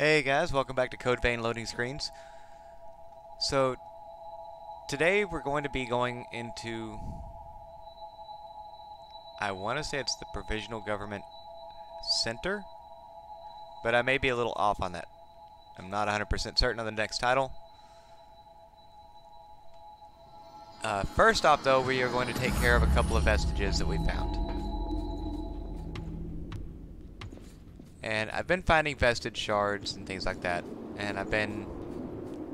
Hey guys, welcome back to Code Vein Loading Screens. So, today we're going to be going into, I want to say it's the Provisional Government Center, but I may be a little off on that. I'm not 100% certain of the next title. First off though, we are going to take care of a couple of vestiges that we found. And I've been finding vestige shards and things like that, and I've been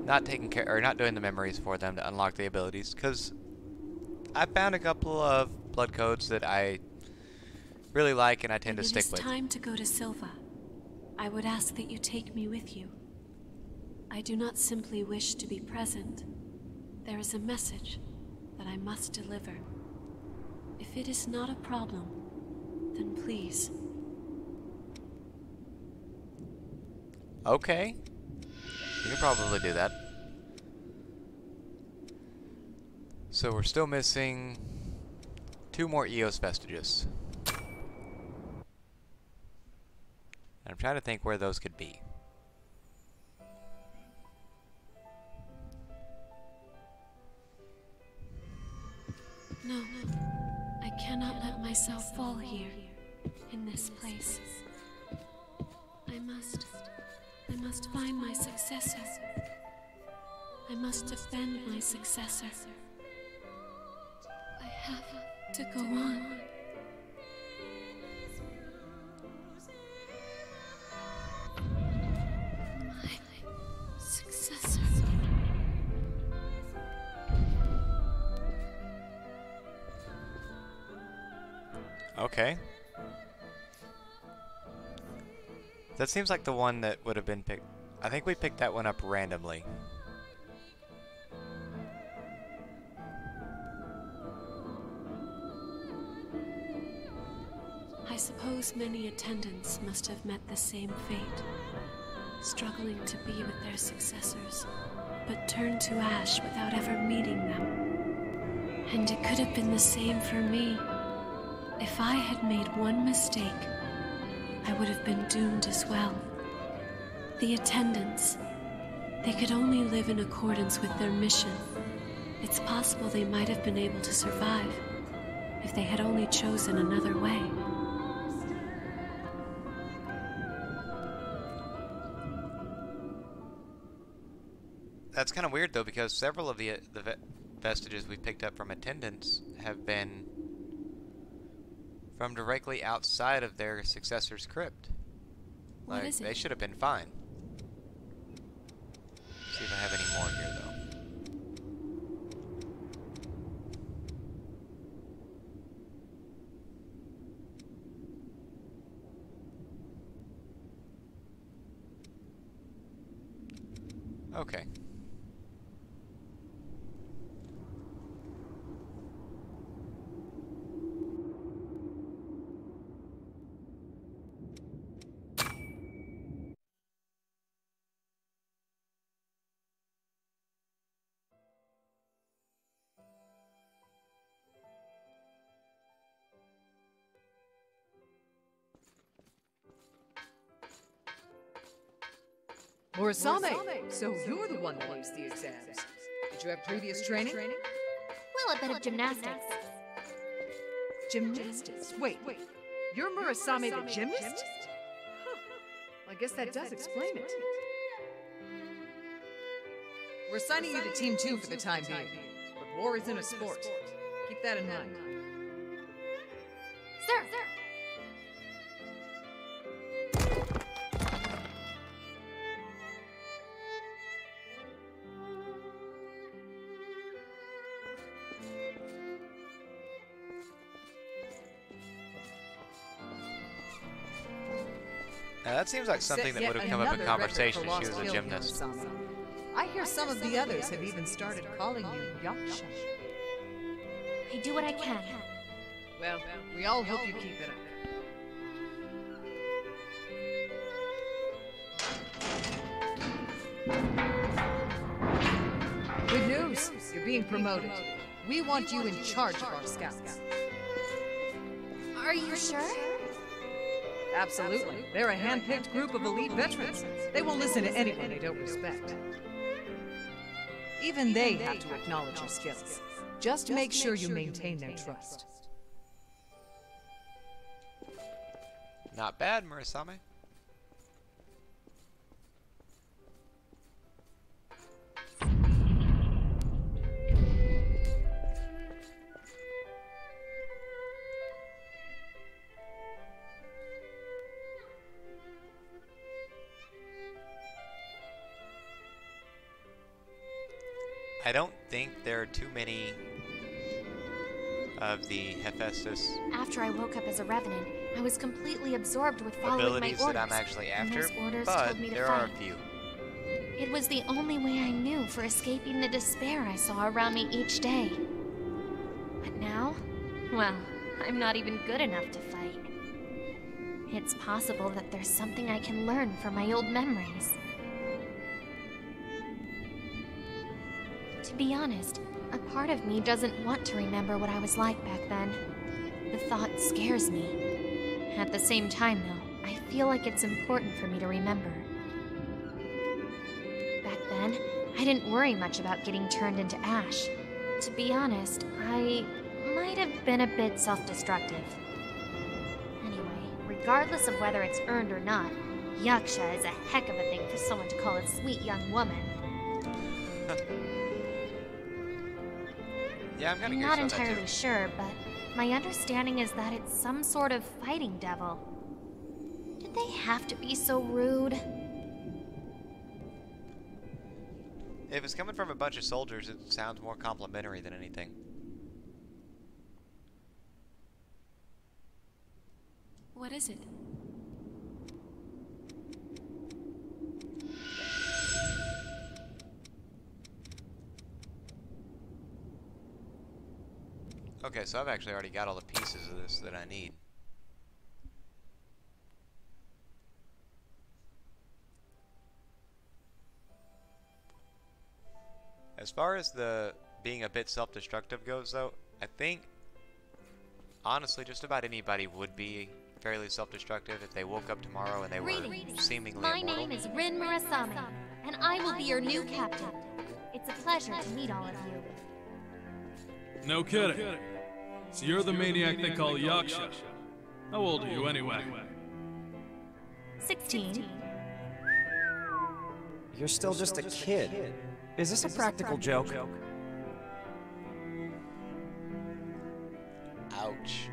not taking care or not doing the memories for them to unlock the abilities, because I found a couple of blood codes that I really like and I tend to stick with. It is time to go to Silva. I would ask that you take me with you. I do not simply wish to be present. There is a message that I must deliver. If it is not a problem, then please. Okay. You can probably do that. So we're still missing 2 more EOS vestiges. And I'm trying to think where those could be. No, I cannot let myself fall here, in this place. I must find my successor. I must defend my successor. I have to go on. My successor. Okay. That seems like the one that would have been picked. I think we picked that one up randomly. I suppose many attendants must have met the same fate, struggling to be with their successors, but turned to ash without ever meeting them. And it could have been the same for me. If I had made one mistake, I would have been doomed as well. The attendants, they could only live in accordance with their mission. It's possible they might have been able to survive if they had only chosen another way. That's kind of weird though, because several of the vestiges we picked up from attendants have been from directly outside of their successor's crypt. What Like, is it? they should have been fine. See if I have any more here, though. Okay. Morisame, so you're the one that aced the exams. Did you have previous training? Well, a bit of gymnastics. Gymnastics? Wait, you're Morisame the gymnast? Huh. I guess that does explain it. We're assigning you to Team 2 for the time being, but war isn't a sport. Keep that in mind. Sir! Now that seems like something that would have come up in conversation if she was a gymnast. I hear some of the others have even started calling you Yaksha. I do what I can. Well, we all hope you keep it up. Good news! You're being promoted. We want you in charge of our scouts. Are you sure? Absolutely. They're a hand-picked group of elite veterans. They won't listen to anyone they don't respect. Even they have to acknowledge your skills. Just make sure you maintain their trust. Not bad, Murasame. I don't think there are too many of the Hephaestus After I woke up as a revenant, I was completely absorbed with following abilities my orders. that I'm actually and after, those orders but told me to there fight. are a few. It was the only way I knew for escaping the despair I saw around me each day. But now, well, I'm not even good enough to fight. It's possible that there's something I can learn from my old memories. To be honest, a part of me doesn't want to remember what I was like back then. The thought scares me. At the same time, though, I feel like it's important for me to remember. Back then, I didn't worry much about getting turned into ash. To be honest, I might have been a bit self-destructive. Anyway, regardless of whether it's earned or not, Yaksha is a heck of a thing for someone to call a sweet young woman. Yeah, I'm I'm not entirely sure, but my understanding is that it's some sort of fighting devil. Did they have to be so rude? If it's coming from a bunch of soldiers, it sounds more complimentary than anything. What is it? Okay, so I've actually already got all the pieces of this that I need. As far as the being a bit self-destructive goes, though, I think, honestly, just about anybody would be fairly self-destructive if they woke up tomorrow and they were seemingly My immortal. name is Rin Murasame, and I will be your new captain. It's a pleasure to meet all of you. No kidding. So you're the maniac they call Yaksha. How old are you anyway? 16. You're still just a kid. Is this a practical joke? Ouch.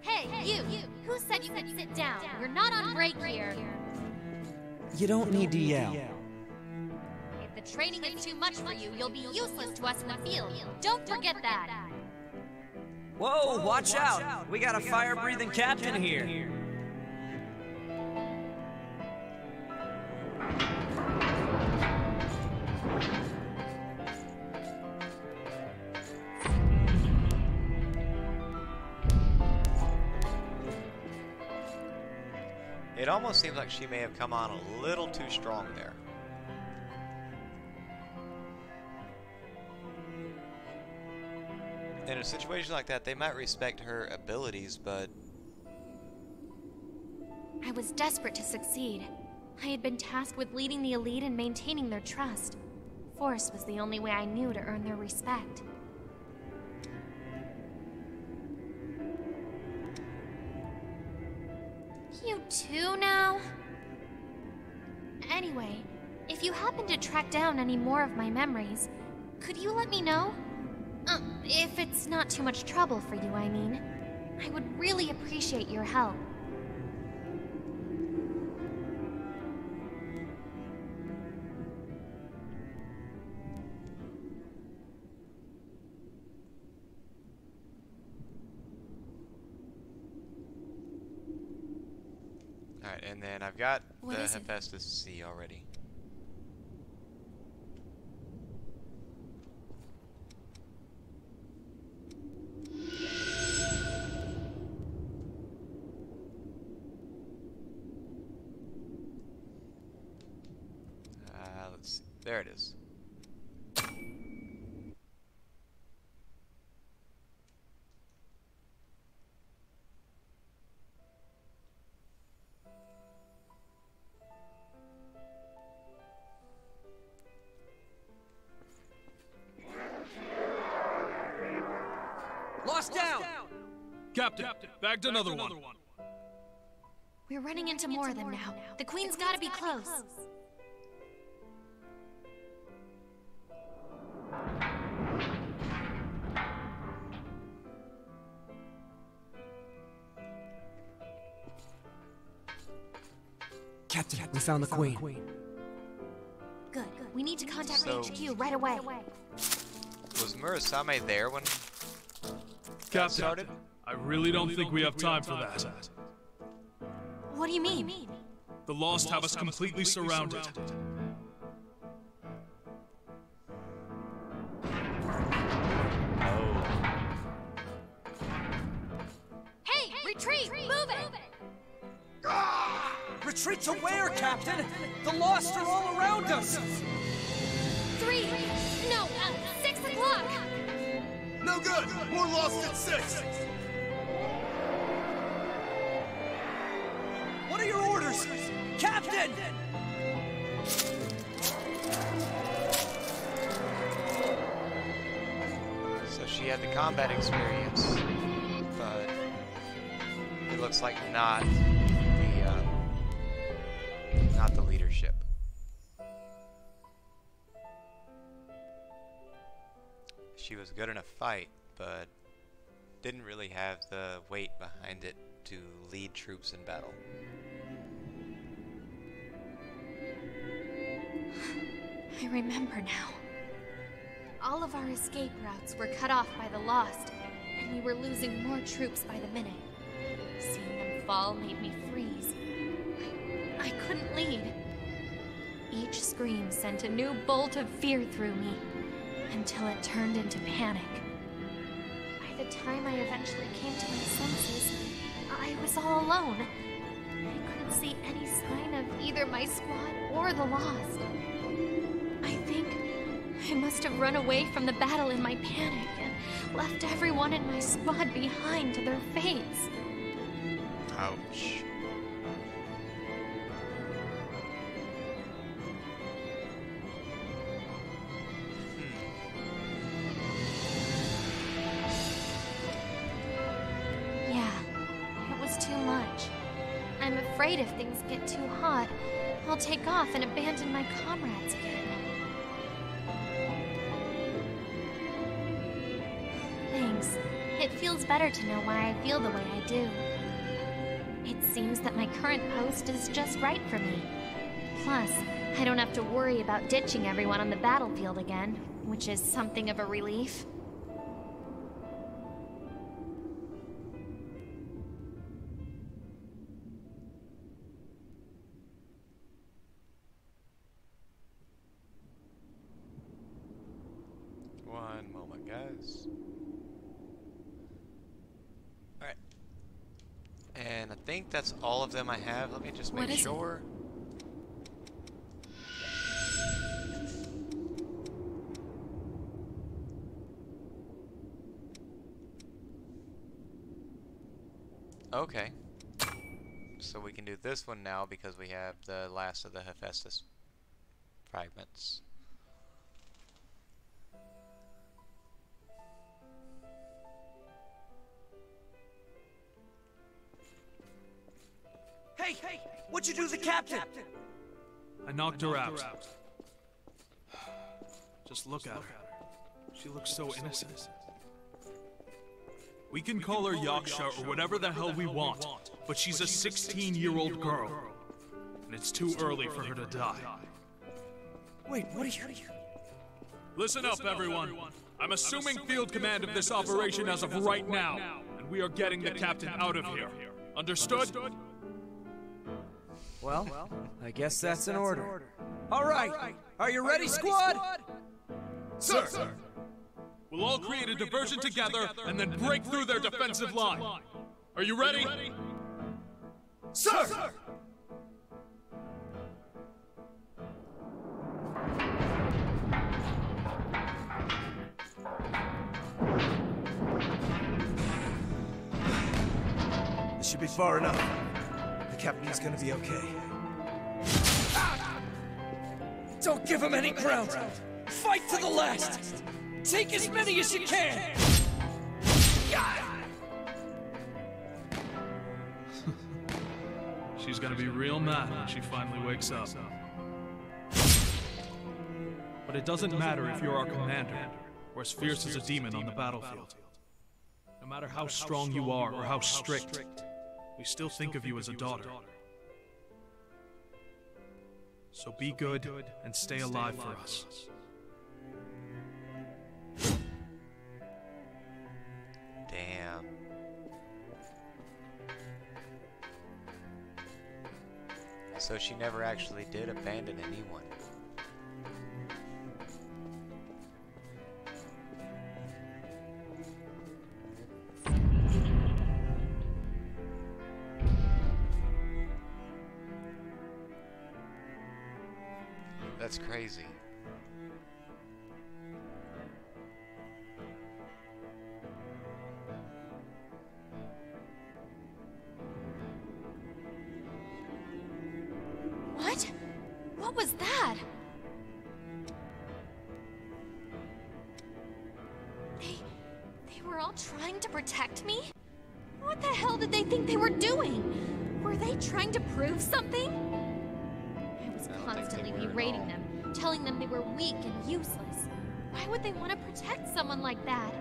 Hey, you! Who said you could sit down? We're not on break here. You don't need to yell. If the training is too much for you, you'll be useless to us in the field. Don't forget that. Whoa, watch out! We got a fire-breathing captain here. It almost seems like she may have come on a little too strong there. In a situation like that, they might respect her abilities, but... I was desperate to succeed. I had been tasked with leading the elite and maintaining their trust. Force was the only way I knew to earn their respect. You too now? Anyway, if you happen to track down any more of my memories, could you let me know? If it's not too much trouble for you, I mean. I would really appreciate your help. Alright, and then I've got What the is it? Hephaestus Sea already. Let's see. There it is. Lost down! Captain, bagged another one. We're running into more of them now. The Queen's gotta be close. Captain, we found the Queen. Good. We need to contact So- HQ right away. Was Murasame there when Captain, started? I really don't think we have time for that. What do you mean? The Lost have us completely surrounded. Hey, retreat! Move it! Retreat to where, Captain? The Lost are all around us! 6 o'clock! No good! More lost at 6! What are your orders? Captain! So she had the combat experience, but it looks like not the leadership. She was good in a fight, but didn't really have the weight behind it to lead troops in battle. I remember now. All of our escape routes were cut off by the Lost, and we were losing more troops by the minute. Seeing them fall made me freeze. I couldn't lead. Each scream sent a new bolt of fear through me, until it turned into panic. By the time I eventually came to my senses, I was all alone. I couldn't see any sign of either my squad or the Lost. I think I must have run away from the battle in my panic and left everyone in my squad behind to their fates. Ouch. Yeah, it was too much. I'm afraid if things get too hot, I'll take off and abandon my comrades again. Thanks. It feels better to know why I feel the way I do. It seems that my current post is just right for me. Plus, I don't have to worry about ditching everyone on the battlefield again, which is something of a relief. One moment, guys. Alright. And I think that's all of them I have. Let me just What make is it? sure. Okay. So we can do this one now because we have the last of the Hephaestus fragments. Hey! What'd you do to the captain? I knocked her out. Just look at her. She looks so innocent. We can call her Yaksha or whatever the hell we want, but she's a 16-year-old girl. And it's too early for her to die. Wait, what are you... Listen up, everyone. I'm assuming field command of this operation as of right now, and we are getting the captain out of here. Understood? Well, I guess that's an order. All right. Are you ready, squad? Sir! We'll all create a diversion together and then break through their defensive line. Are you ready? Sir! This should be far enough. The captain's gonna be okay. Don't give him any ground. Fight to the last. Take as many as you can. She's gonna be real mad when she finally wakes up. But it doesn't matter if you're our commander, or as fierce as a demon on the battlefield. No matter how strong you are or how strict, we still think of you as a daughter. So be good and stay alive for us. Damn. So she never actually did abandon anyone. That's crazy. What? What was that? They were all trying to protect me? What the hell did they think they were doing? Were they trying to prove something? I was constantly berating them, telling them they were weak and useless. Why would they want to protect someone like that?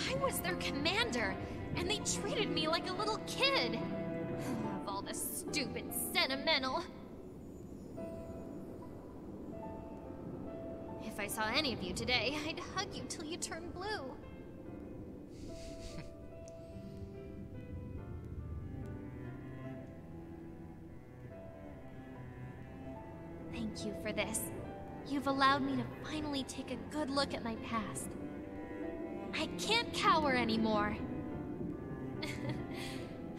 I was their commander, and they treated me like a little kid. Of all the stupid sentimental. If I saw any of you today, I'd hug you till you turn blue. Thank you for this. You've allowed me to finally take a good look at my past. I can't cower anymore.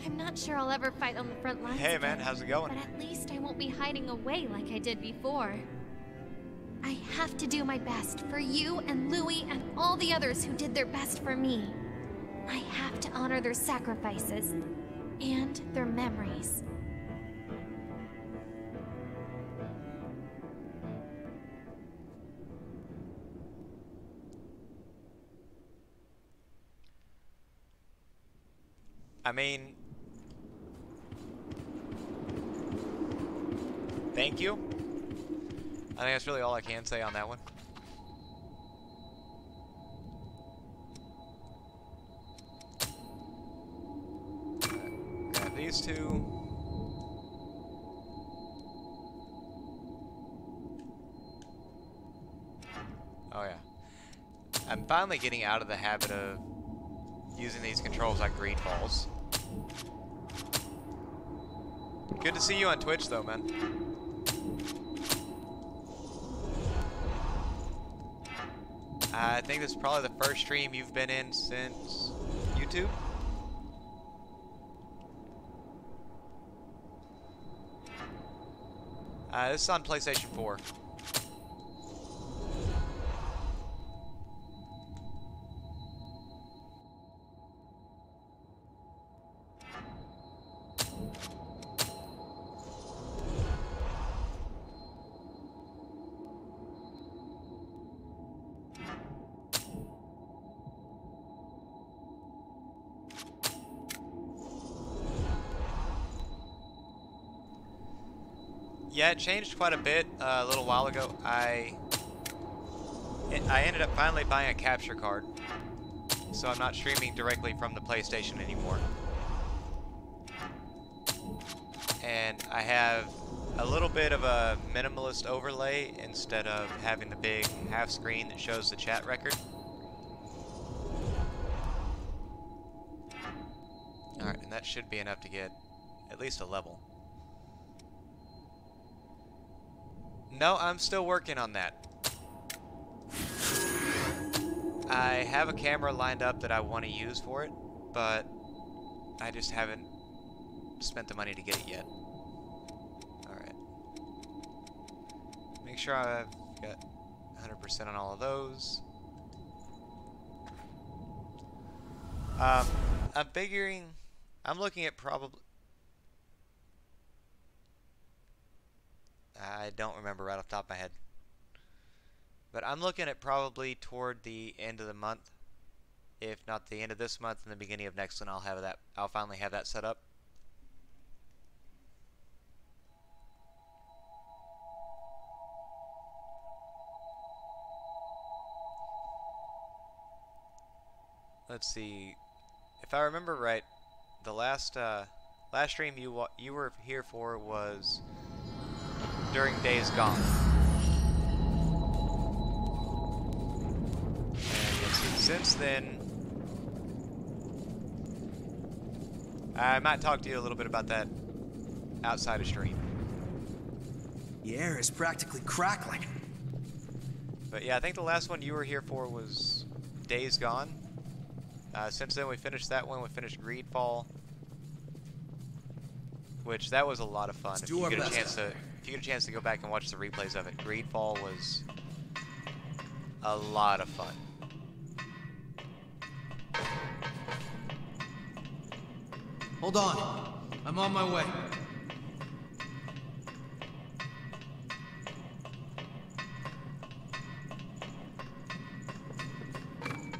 I'm not sure I'll ever fight on the front lines Hey again, man, how's it going? but at least I won't be hiding away like I did before. I have to do my best for you and Louis and all the others who did their best for me. I have to honor their sacrifices and their memories. I mean, thank you. I think that's really all I can say on that one. Grab these two. Oh yeah. I'm finally getting out of the habit of using these controls like green balls. Good to see you on Twitch though, man. I think this is probably the first stream you've been in since YouTube. This is on PlayStation 4. Yeah, it changed quite a bit a little while ago. I ended up finally buying a capture card, so I'm not streaming directly from the PlayStation anymore. And I have a little bit of a minimalist overlay instead of having the big half screen that shows the chat record. Alright, and that should be enough to get at least a level. No, I'm still working on that. I have a camera lined up that I want to use for it, but I just haven't spent the money to get it yet. Alright. Make sure I've got 100% on all of those. I'm figuring... I'm looking at probably... I don't remember right off the top of my head. But I'm looking at probably toward the end of the month. If not the end of this month and the beginning of next one, I'll finally have that set up. Let's see. If I remember right, the last stream you were here for was during Days Gone. And let's see, since then, I might talk to you a little bit about that outside of stream. The air is practically crackling. But yeah, I think the last one you were here for was Days Gone. Since then, we finished that one. We finished Greedfall, which that was a lot of fun. If you get a chance to go back and watch the replays of it, Greedfall was a lot of fun. Hold on. I'm on my way.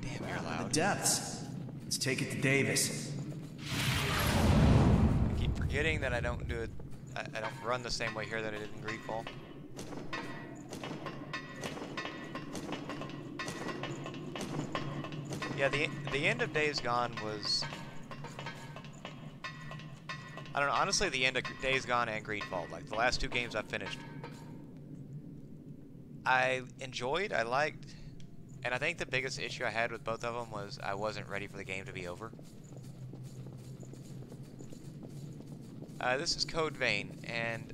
Damn, you're loud. The depths. Let's take it to Davis. I keep forgetting that I don't do it. I don't run the same way here that I did in Greedfall. Yeah, the end of Days Gone was, I don't know, honestly the end of Days Gone and Greedfall, like the last two games I finished, I enjoyed, I liked, and I think the biggest issue I had with both of them was I wasn't ready for the game to be over. This is Code Vein, and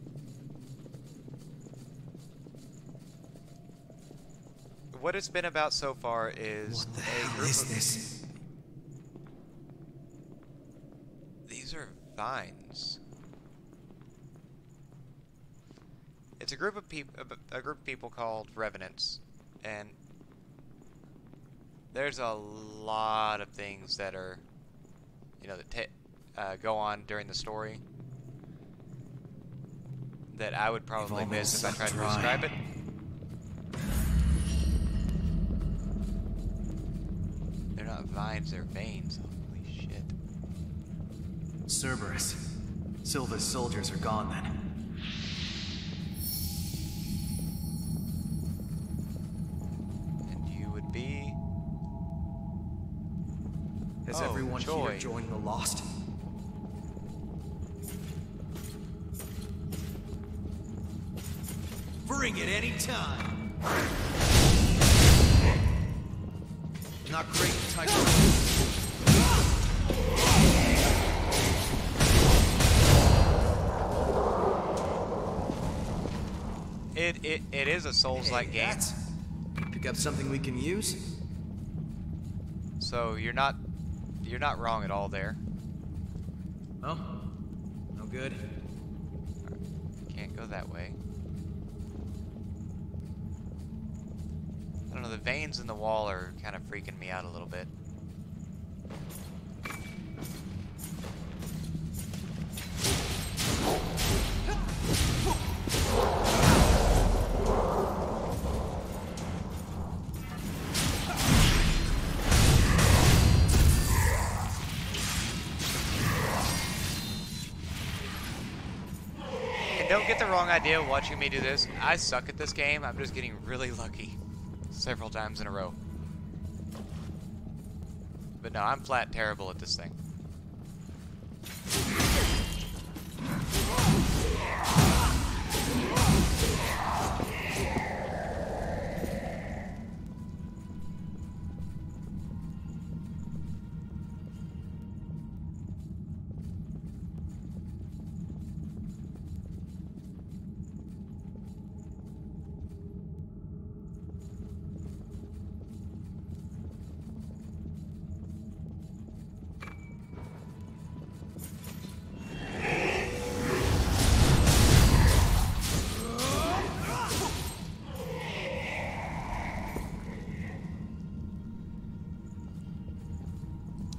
what it's been about so far is What the hell is this? These are vines. It's a group of people called Revenants, and there's a lot of things that are, you know, that go on during the story that I would probably miss if I tried to describe it. They're not vines, they're veins. Holy shit. Cerberus. Silva's soldiers are gone then. And you would be... Has Oh, everyone joy. here joined the Lost? Bring it any time. Not great, Tiger. It is a Souls-like game. Pick up something we can use? So you're not wrong at all there. Oh, no good. Can't go that way. I don't know, the veins in the wall are kind of freaking me out a little bit. And don't get the wrong idea watching me do this. I suck at this game. I'm just getting really lucky several times in a row. But no, I'm flat terrible at this thing.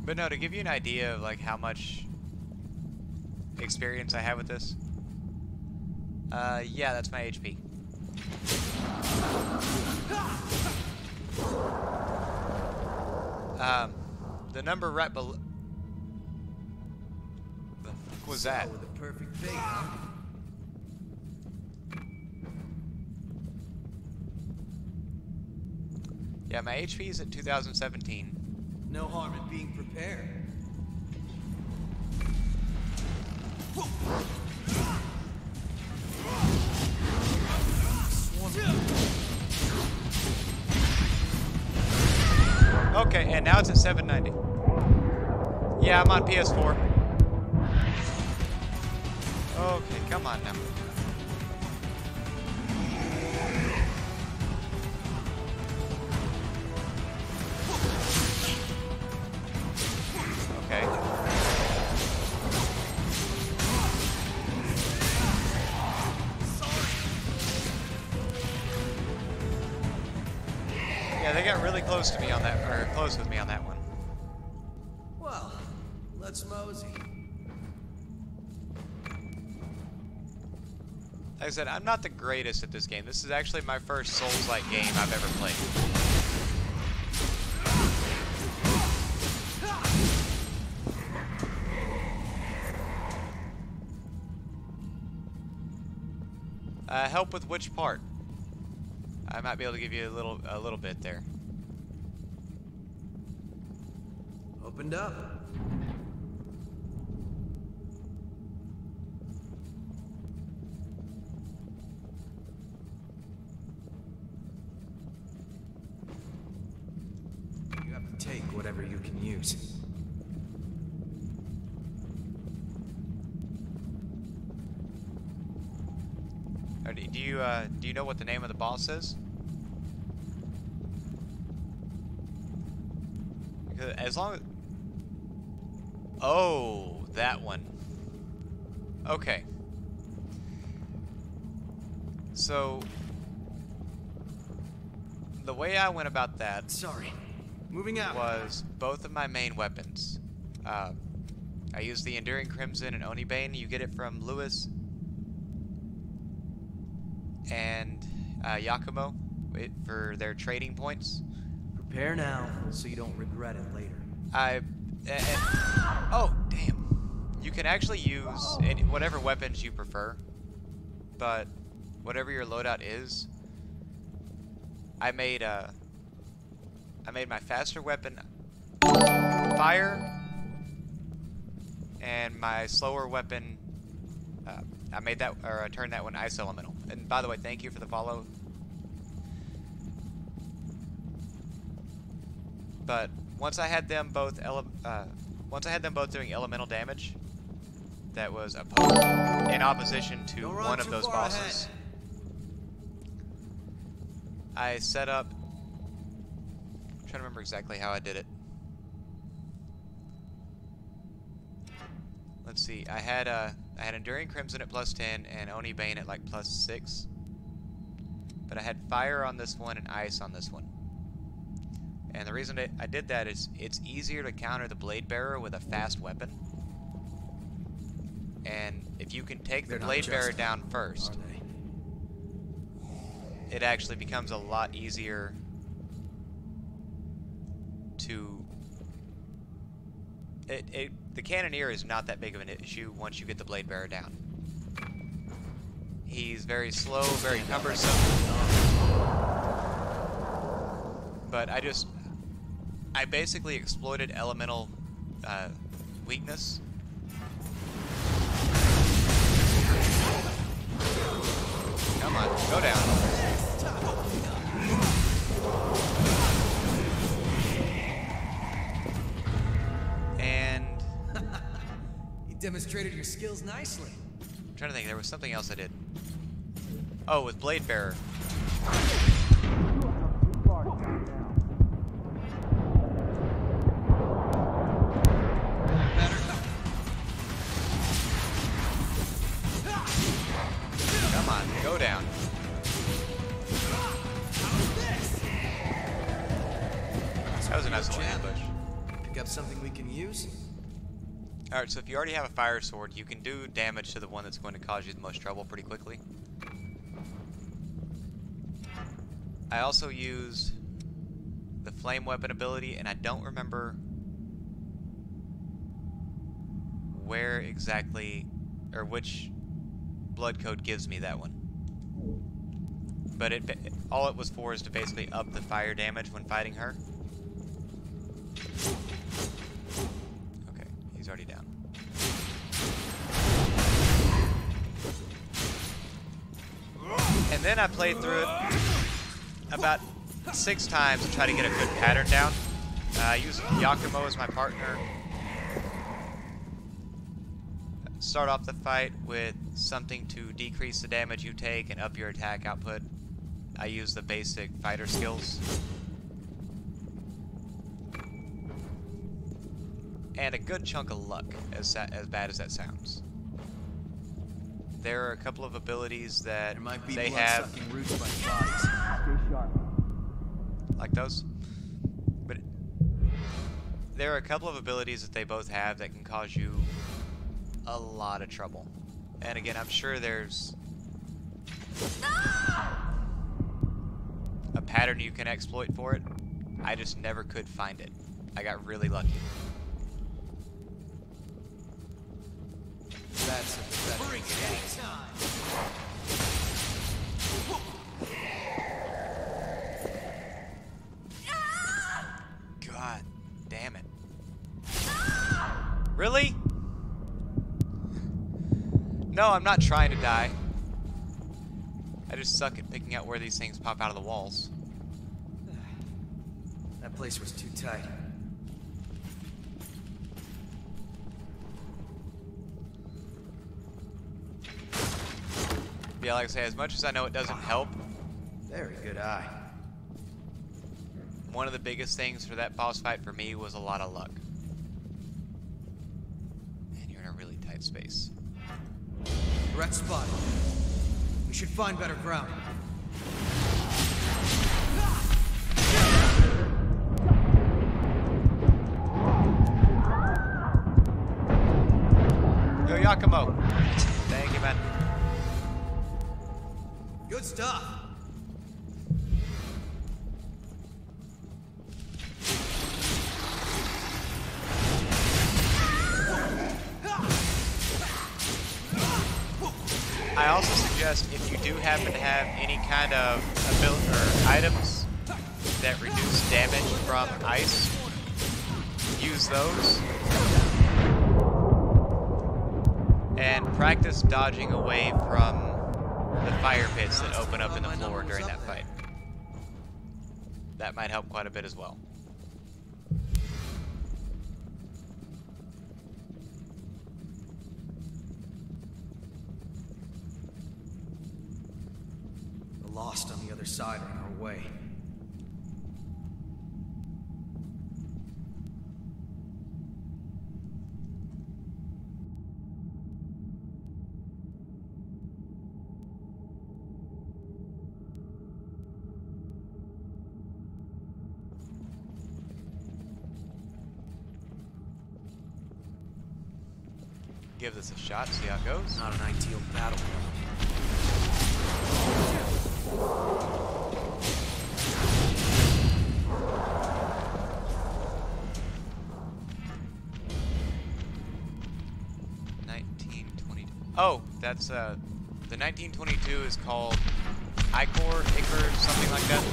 But no, to give you an idea of like how much experience I have with this, Yeah, that's my HP. The number right below. The fuck was that? With a perfect fate, huh? Yeah, my HP is at 2017. No harm in being prepared. Okay, and now it's at 790. Yeah, I'm on PS4. Okay, come on now. Okay. Yeah, they got really close to me on that, or close with me on that one. Well, let's mosey. Like I said, I'm not the greatest at this game. This is actually my first Souls-like game I've ever played. Help with which part? I might be able to give you a little bit there. Opened up. You have to take whatever you can use. Or do you know what the name of the boss is? Because as long as... Oh, that one. Okay. So the way I went about that Sorry. Moving out. was both of my main weapons. I used the Enduring Crimson and Oni Bane. You get it from Lewis and Yakumo for their trading points. Prepare now, so you don't regret it later. Oh, damn. You can actually use whatever weapons you prefer, but whatever your loadout is, I made my faster weapon fire, and my slower weapon, I turned that one ice elemental. And by the way, thank you for the follow. But once I had them both doing elemental damage, that was in opposition to one of those bosses, I set up. I'm trying to remember exactly how I did it. Let's see. I had Enduring Crimson at +10 and Oni Bane at like +6. But I had fire on this one and ice on this one. And the reason I did that is it's easier to counter the Blade Bearer with a fast weapon. And if you can take the Blade Bearer down first, it actually becomes a lot easier to... The Cannoneer is not that big of an issue once you get the Blade Bearer down. He's very slow, very cumbersome. But I basically exploited elemental weakness. Come on, go down. And You demonstrated your skills nicely. I'm trying to think, there was something else I did. Oh, with Blade Bearer. Come on, go down. That was a nice little ambush. Pick up something we can use? Alright, so if you already have a fire sword, you can do damage to the one that's going to cause you the most trouble pretty quickly. I also used the flame weapon ability, and I don't remember where exactly, or which blood code gives me that one. But all it was for is to basically up the fire damage when fighting her. Okay, he's already down. And then I played through it about 6 times to try to get a good pattern down. I used Yakumo as my partner. Start off the fight with something to decrease the damage you take and up your attack output. I use the basic fighter skills. And a good chunk of luck, as bad as that sounds. There are a couple of abilities that they have, Roots by bodies. Stay sharp. like those. But there are a couple of abilities that they both have that can cause you a lot of trouble. And again, I'm sure there's a pattern you can exploit for it. I just never could find it. I got really lucky. That's a pathetic mistake. God damn it. Really? No, I'm not trying to die. I just suck at picking out where these things pop out of the walls. That place was too tight. Yeah, like I say, as much as I know it doesn't help, Very good eye. one of the biggest things for that boss fight for me was a lot of luck. And you're in a really tight space. Threat spotted. We should find better ground. Yo, Yakumo. Thank you, man. Good stuff. I also suggest if you do happen to have any kind of ability or items that reduce damage from ice, use those. And practice dodging away from the fire pits that open up in the floor during that fight. That might help quite a bit as well. The lost on the other side are on our way. Give this a shot, see how it goes. Not an ideal battleground. Oh, that's the 1922 is called Icor, something like that.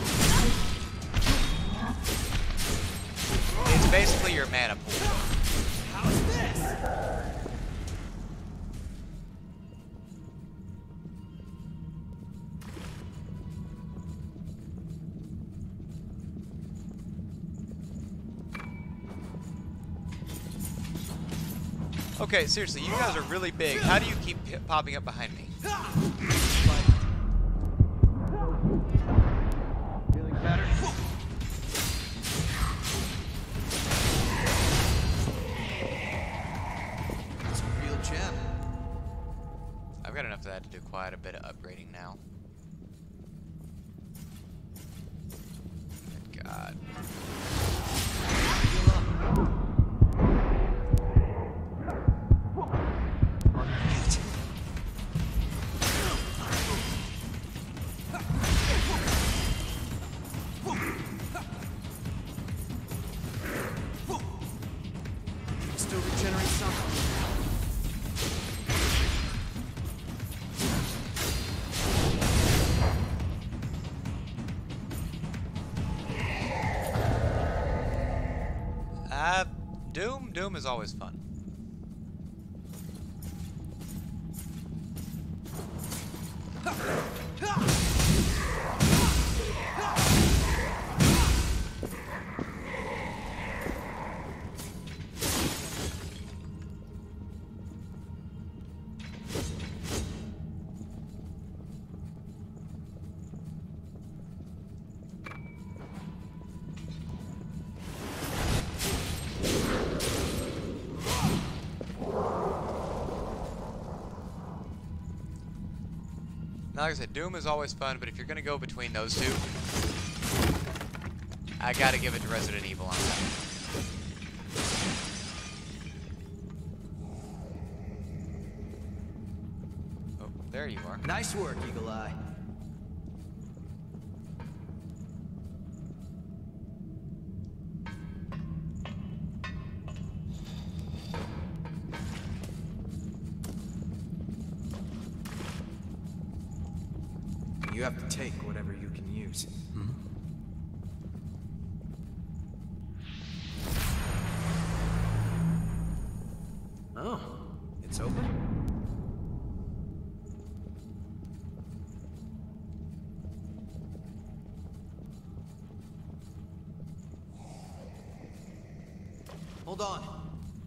It's basically your mana pool. How's this? Okay, seriously, you guys are really big. How do you keep popping up behind me? Feeling better? It's a real gem. I've got enough of that to do quite a bit of upgrading now. Good God. Doom is always fun. Now, like I said, Doom is always fun, but if you're gonna go between those two, I gotta give it to Resident Evil on that. Oh, there you are. Nice work, Eagle Eye. You have to take whatever you can use. Oh, it's open? Hold on.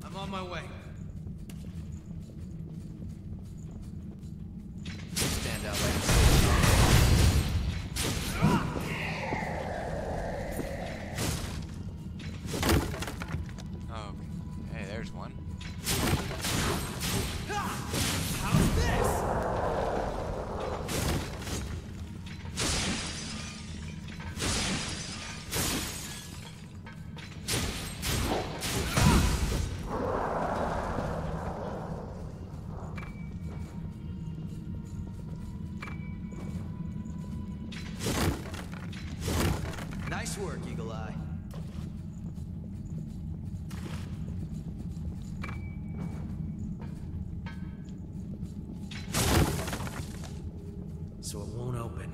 I'm on my way. Stand out like Oh, hey, there's one. how's this? Nice work, Eagle Eye. So it won't open.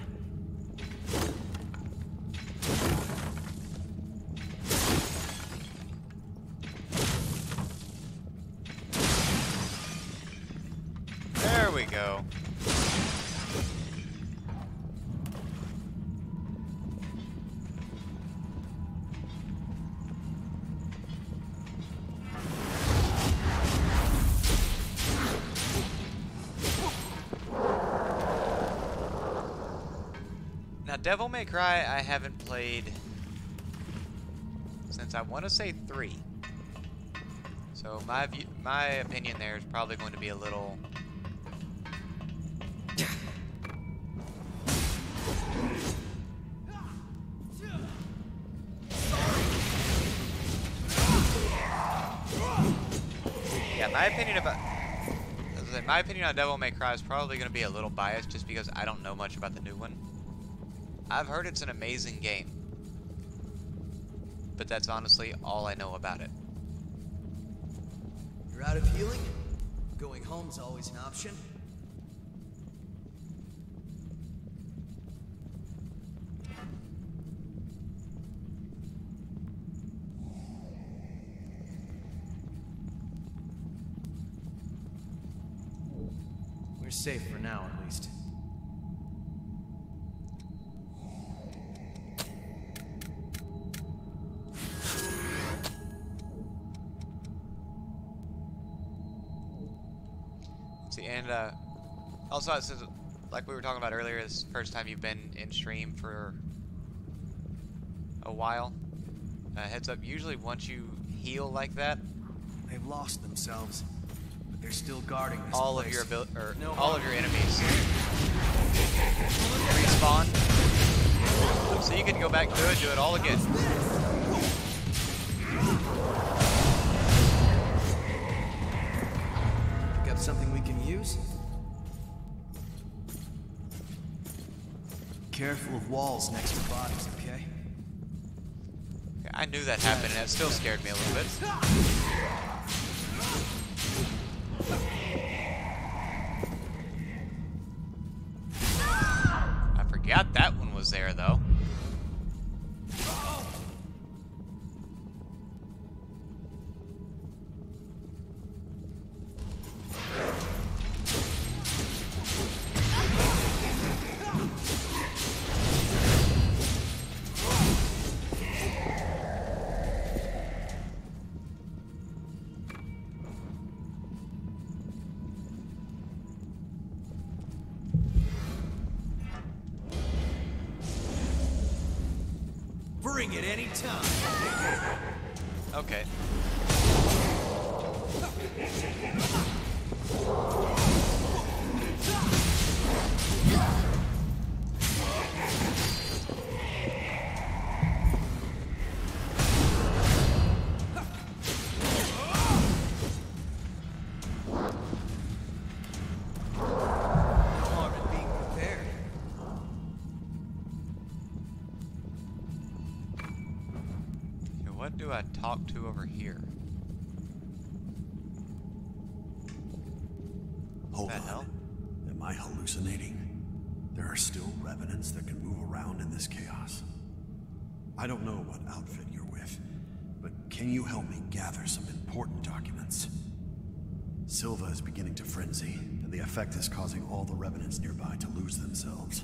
There we go. Now, Devil May Cry, I haven't played since I want to say 3. So my opinion there is probably going to be a little. Yeah, my opinion about. My opinion on Devil May Cry is probably going to be a little biased just because I don't know much about the new one. I've heard it's an amazing game, but that's honestly all I know about it. You're out of healing? Going home's always an option. We're safe for now, at least. See, and also, since, like we were talking about earlier, this is the first time you've been in stream for a while. Heads up, usually once you heal like that, They've lost themselves, but they're still guarding this all place. of your No all harm. of your enemies respawn, so you can go back to it, do it all again. Got something we can use? Careful of walls next to bodies, okay? I knew that happened, and it still scared me a little bit. I forgot that one was there, though. Bring it anytime. Okay. What do I talk to over here? Hold What the hell? on. Am I hallucinating? There are still revenants that can move around in this chaos. I don't know what outfit you're with, but can you help me gather some important documents? Silva is beginning to frenzy, and the effect is causing all the revenants nearby to lose themselves.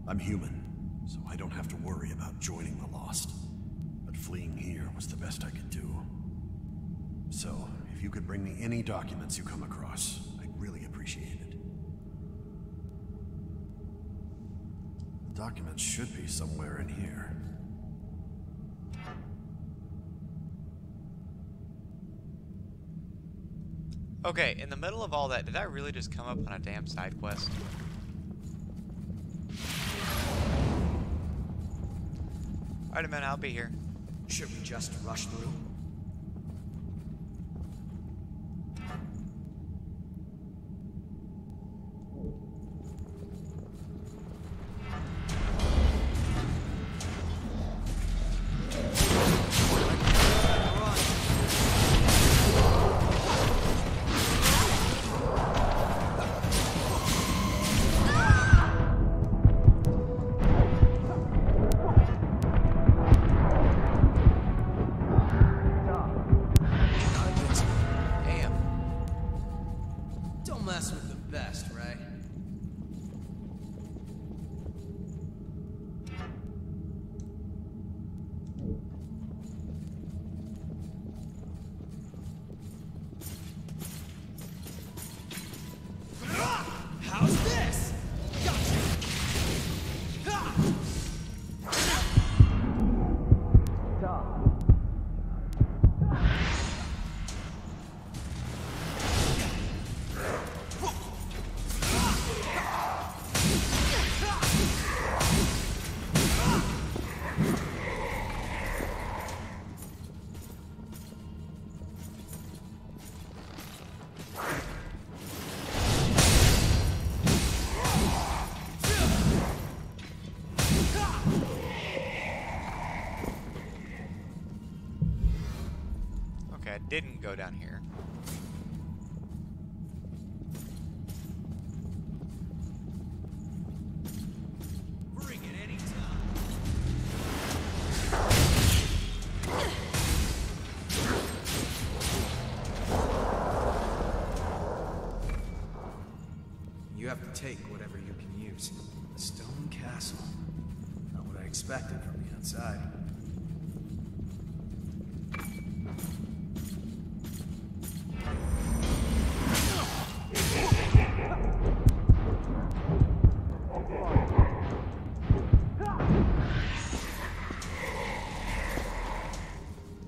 I'm human, so I don't have to worry about joining the Lost. But fleeing here was the best I could do. So, if you could bring me any documents you come across, I'd really appreciate it. The documents should be somewhere in here. Okay, in the middle of all that, did I really just come up on a damn side quest? Alright, man, I'll be here. Should we just rush through? Okay, I didn't go down here. Bring it anytime. You have to take whatever you can use. A stone castle. Not what I expected from the outside.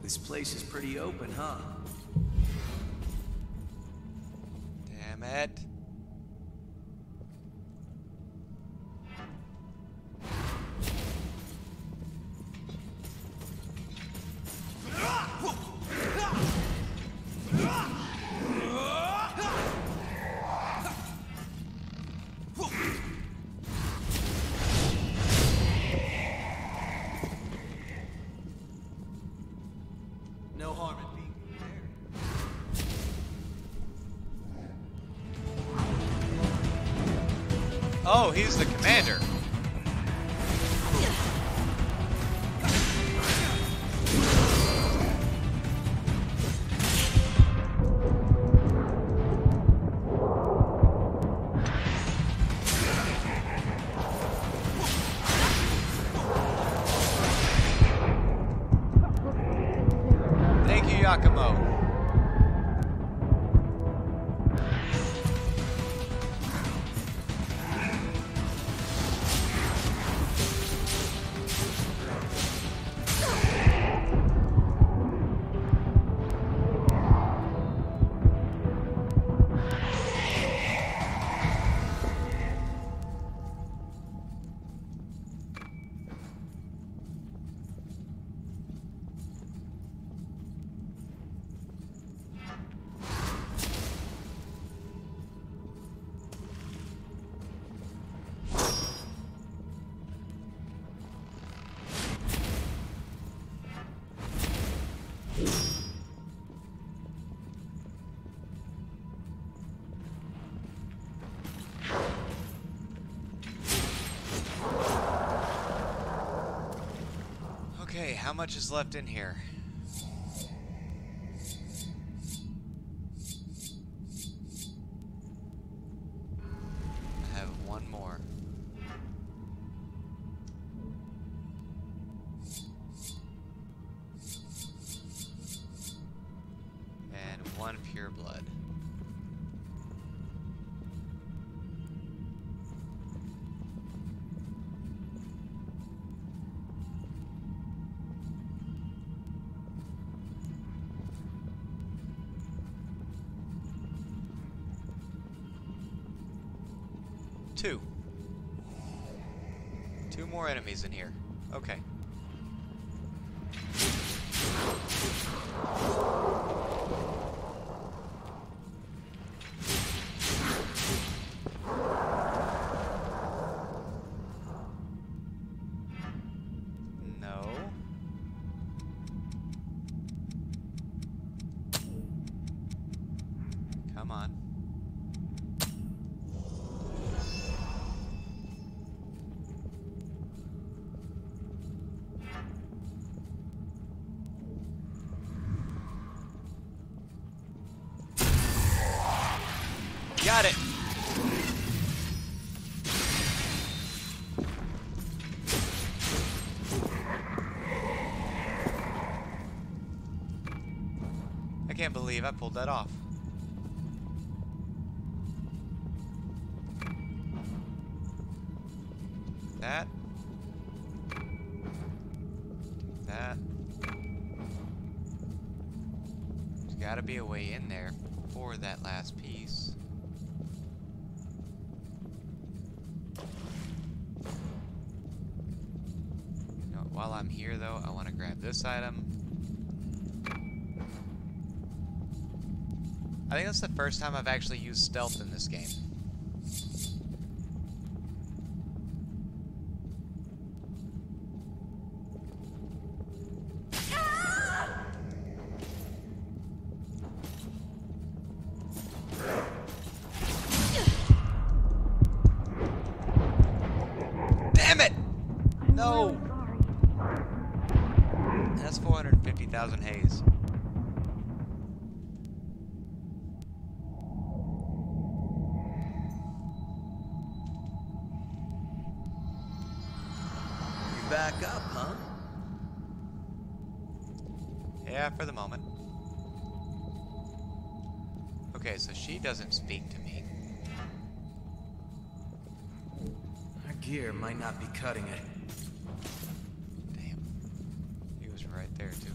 This place is pretty open, huh? Damn it. No harm in being prepared. Oh, he's the commander. Thank you, Yakumo. how much is left in here? I have one more. And one pure blood. Two more enemies in here. Okay. No. Come on. Got it. I can't believe I pulled that off. That. That. There's gotta be a way in there for that last piece. While I'm here, though, I want to grab this item. I think that's the first time I've actually used stealth in this game. Damn it! No! That's 450,000 haze. You back up, huh? Yeah, for the moment. Okay, so she doesn't speak to me. Our gear might not be cutting it. Damn. He was right there, too.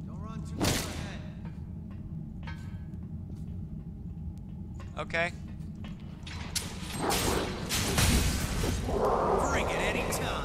Don't run too far ahead. Okay. Bring it anytime.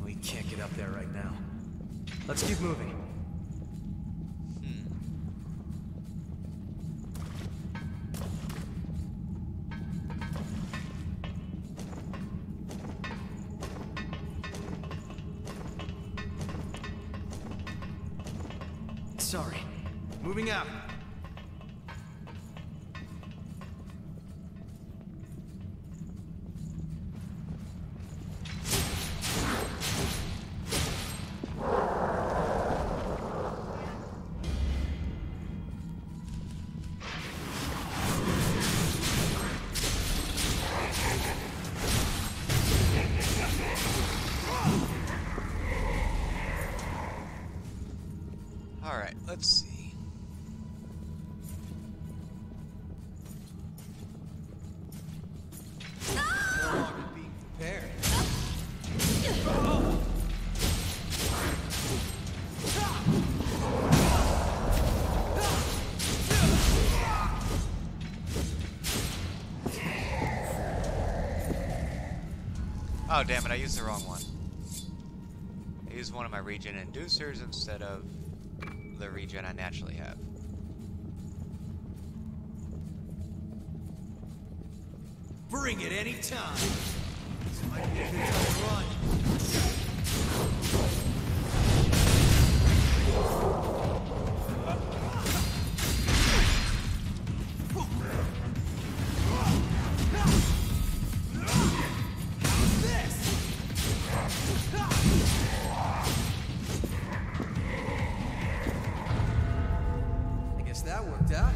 We can't get up there right now. Let's keep moving. Sorry. Moving out. Alright, let's see. Oh, damn it, I used the wrong one. I used one of my regen inducers instead of the regen I naturally have. Bring it any time. This might be a good time to run. I guess that worked out.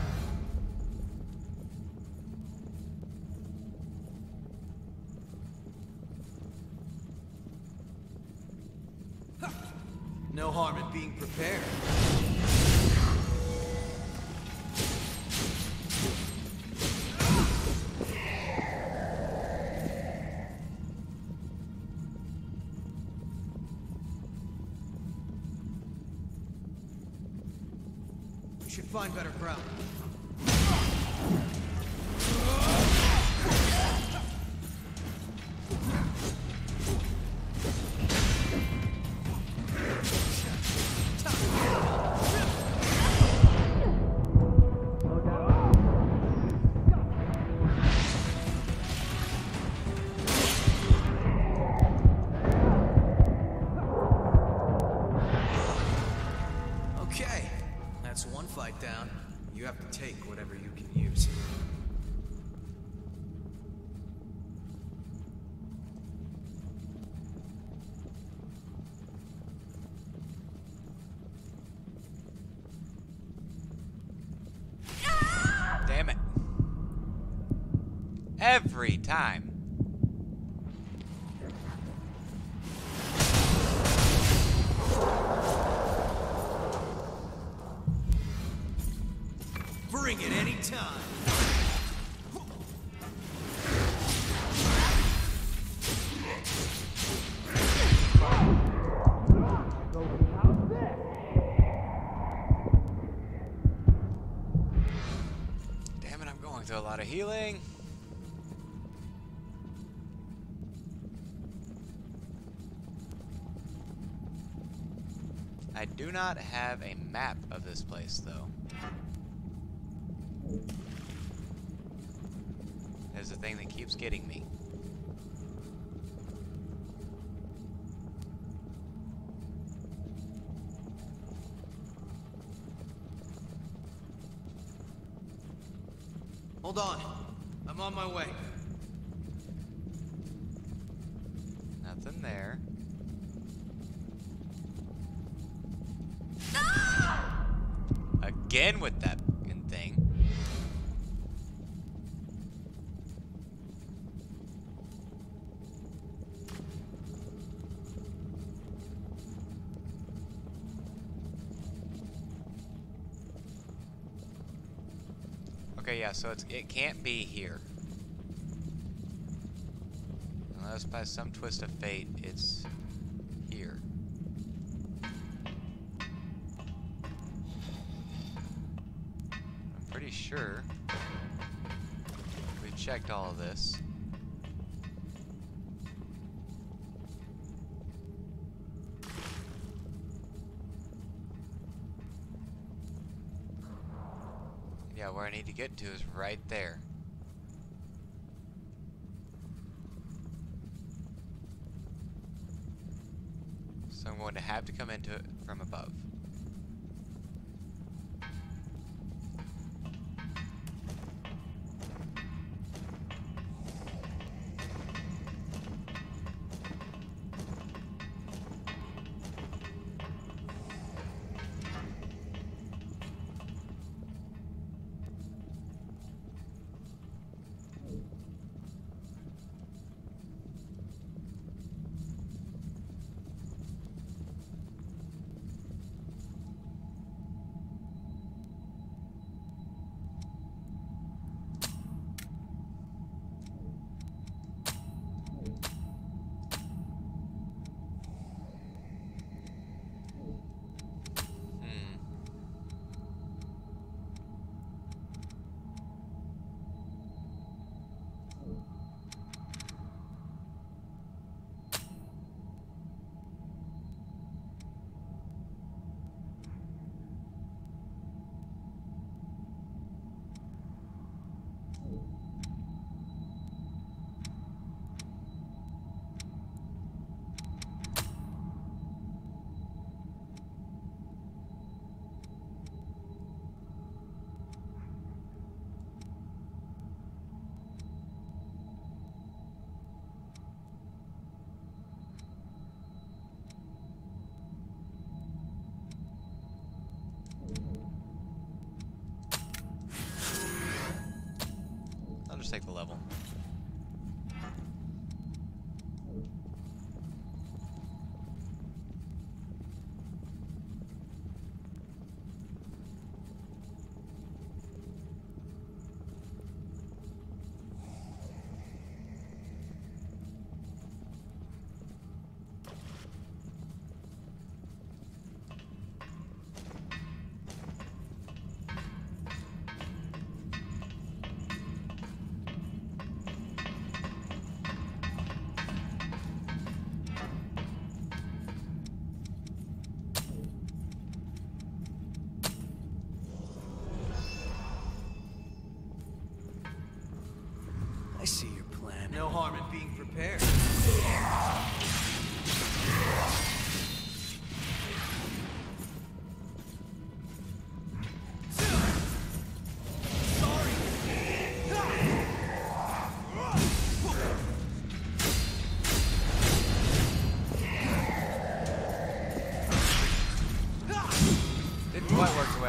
No harm in being prepared. We should find better ground. Okay, that's one fight down. You have to take whatever you can use. Damn it. Every time. Bring it any time. Damn it, I'm going through a lot of healing. I do not have a map of this place, though. There's the thing that keeps getting me. Hold on. I'm on my way. Nothing there. Again with that fucking thing. Okay, yeah, so it can't be here. Unless by some twist of fate, it's here. I'm pretty sure we checked all of this. Yeah, where I need to get to is right there. So I'm going to have to come into it from above.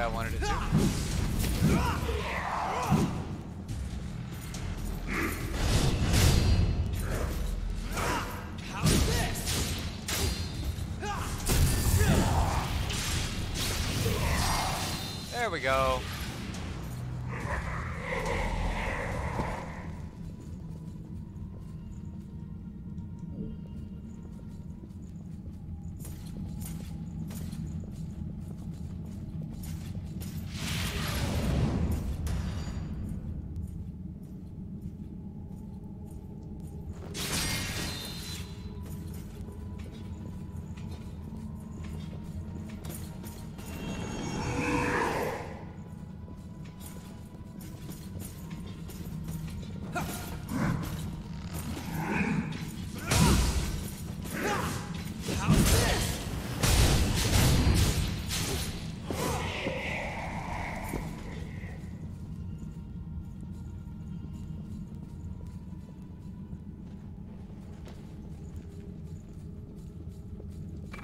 I wanted it to. How's this? There we go.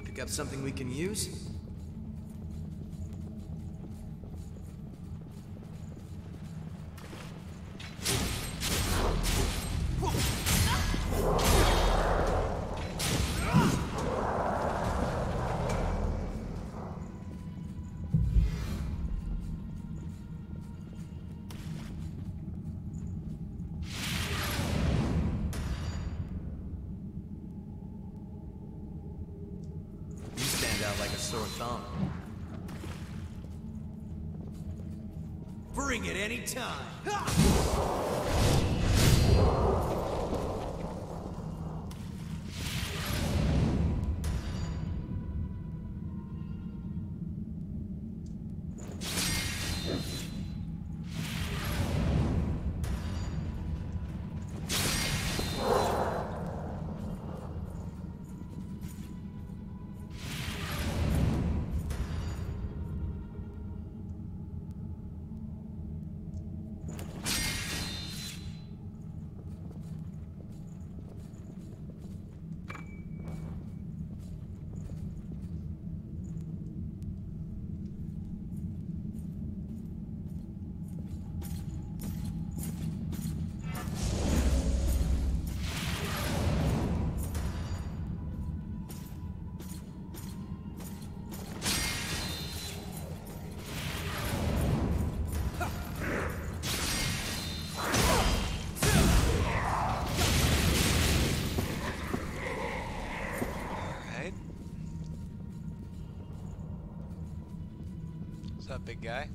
Pick up something we can use? Like a sore thumb. Bring it anytime. What's up, big guy?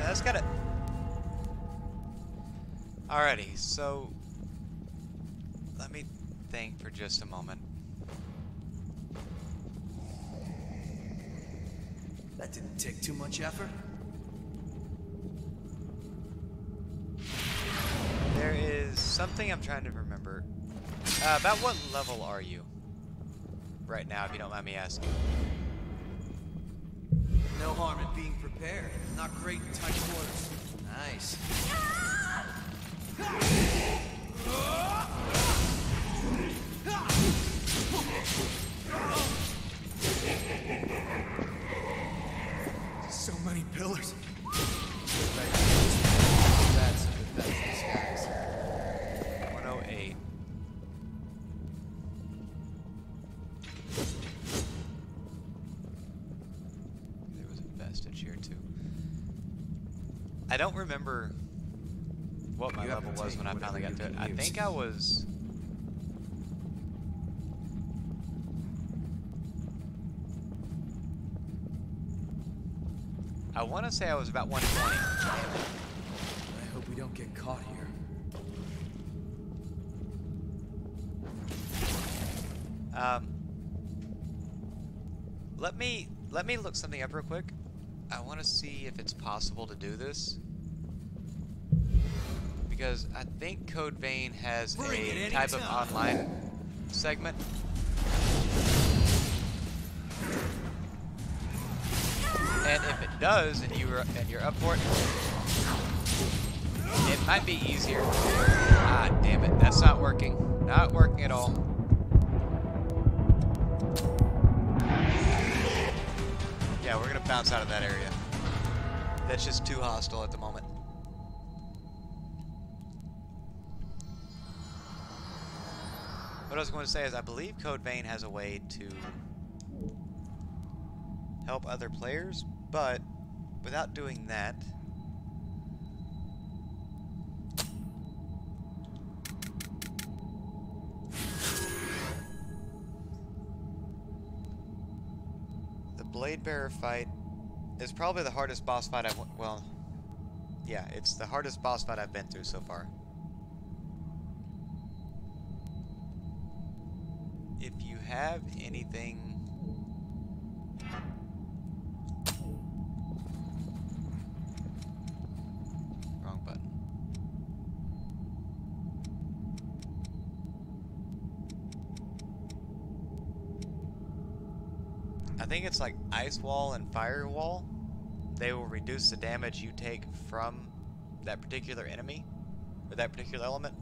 That's got it. Alrighty, so let me think for just a moment. That didn't take too much effort. There is something I'm trying to remember. About what level are you right now, if you don't mind me asking? No harm in being prepared. Not great in tight quarters. Nice. So many pillars. That's a pathetic disguise. 108. I don't remember what my level was when I finally got to it. I think I was... I want to say I was about 120. I hope we don't get caught here. Let me look something up real quick. I want to see if it's possible to do this. Because I think Code Vein has a type of online segment. And if it does, and you're up for it, it might be easier. Ah, damn it, that's not working. Not working at all. Yeah, we're gonna bounce out of that area. That's just too hostile at the moment. What I was going to say is I believe Code Vein has a way to help other players, but without doing that, the Blade Bearer fight is probably the hardest boss fight well, yeah, it's the hardest boss fight I've been through so far. If you have anything... Wrong button. I think it's like Ice Wall and Fire Wall. They will reduce the damage you take from that particular enemy, or that particular element.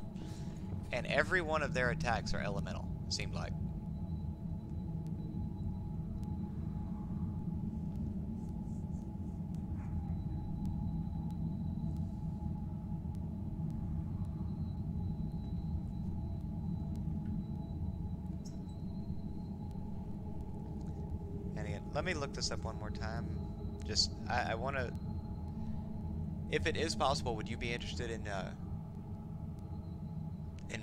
And every one of their attacks are elemental, it seemed like. Let me look this up one more time. Just, I want to... If it is possible, would you be interested in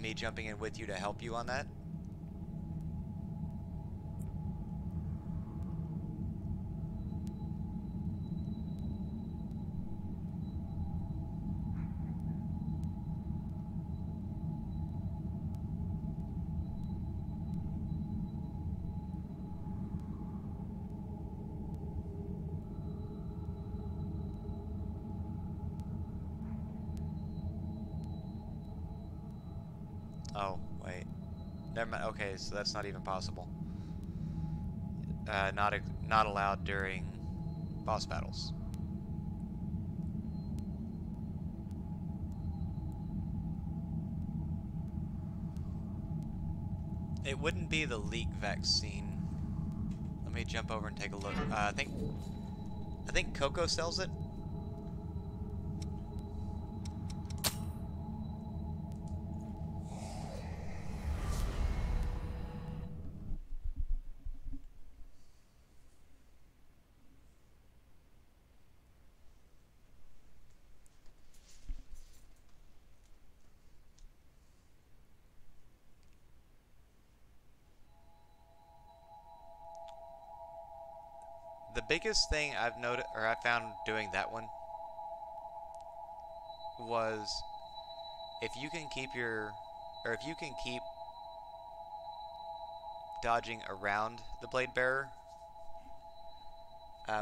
me jumping in with you to help you on that? Oh, wait. Never mind. Okay, so that's not even possible. Not allowed during boss battles. It wouldn't be the leak vaccine. Let me jump over and take a look. I think Coco sells it. The biggest thing I've noticed, or I found doing that one, was if you can keep dodging around the Blade Bearer,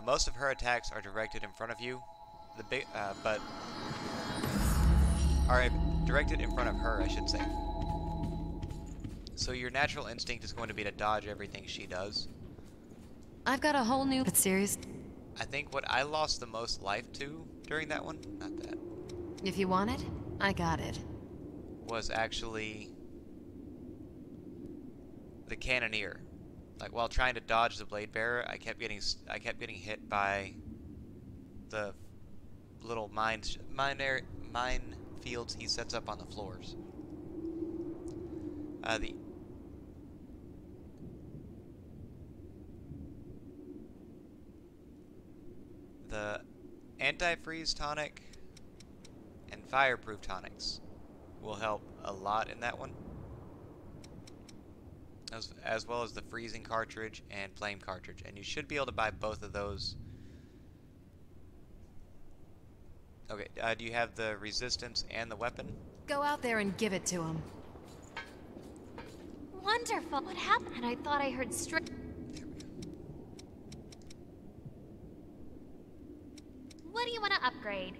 most of her attacks are directed in front of you. But are directed in front of her, I should say. So your natural instinct is going to be to dodge everything she does. I've got a whole new... But serious? I think what I lost the most life to during that one, not that, If you want it, I got it. was actually the Cannoneer. Like while trying to dodge the Blade Bearer, I kept getting hit by the little mine fields he sets up on the floors. The anti-freeze tonic fireproof tonics will help a lot in that one. As well as the freezing cartridge and flame cartridge. And you should be able to buy both of those. Okay, do you have the resistance and the weapon? Go out there and give it to him. Wonderful. What happened? I thought I heard strict. What do you want to upgrade?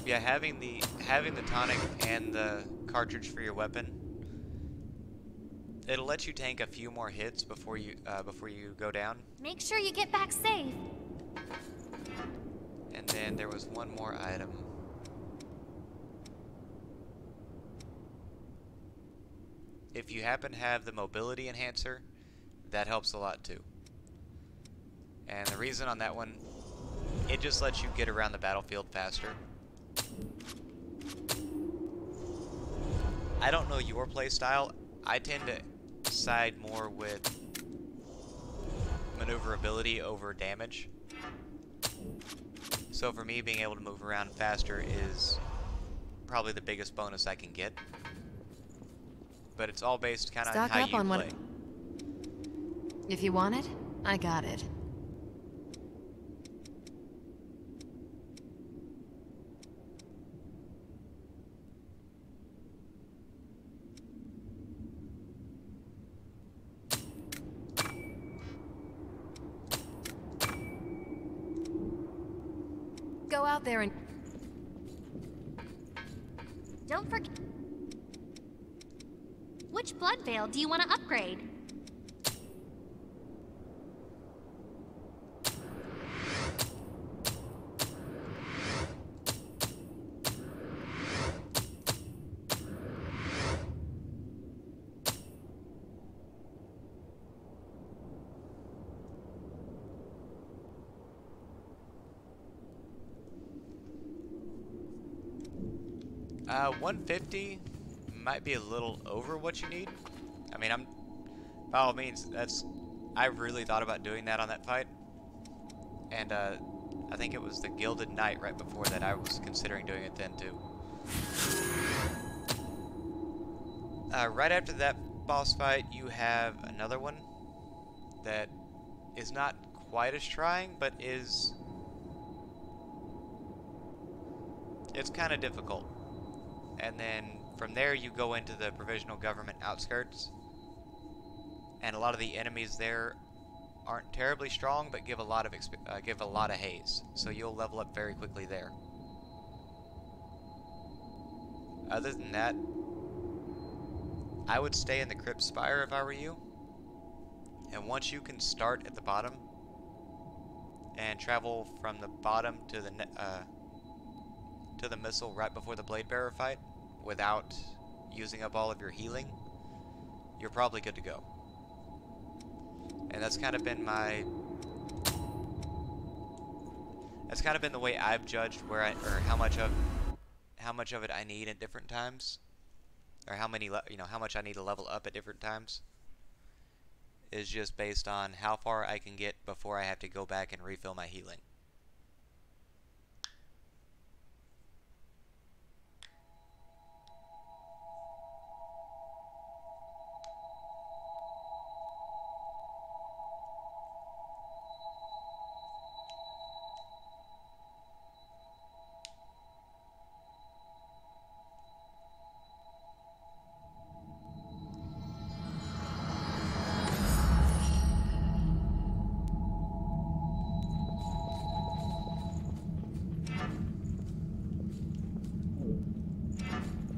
Yeah, having the tonic and the cartridge for your weapon, it'll let you tank a few more hits before you go down. Make sure you get back safe. And then there was one more item. If you happen to have the mobility enhancer, that helps a lot too. And the reason on that one, it just lets you get around the battlefield faster. I don't know your playstyle. I tend to side more with maneuverability over damage. So for me, being able to move around faster is probably the biggest bonus I can get. But it's all based kind of on how you play. If you want it, I got it. Go out there and... Don't forget... Which blood veil do you want to upgrade? Uh, 150 might be a little over what you need. I mean, by all means, I really thought about doing that on that fight. And, I think it was the Gilded Knight right before that I was considering doing it then, too. Right after that boss fight, you have another one that is not quite as trying, but it's kind of difficult. And then from there you go into the provisional government outskirts, and a lot of the enemies there aren't terribly strong, but give a lot of haze, so you'll level up very quickly there. Other than that, I would stay in the Crypt Spire if I were you, and once you can start at the bottom and travel from the bottom to the missile right before the Blade Bearer fight without using up all of your healing, you're probably good to go. And that's kind of been the way I've judged how much of it I need at different times, or how much I need to level up at different times, is just based on how far I can get before I have to go back and refill my healing.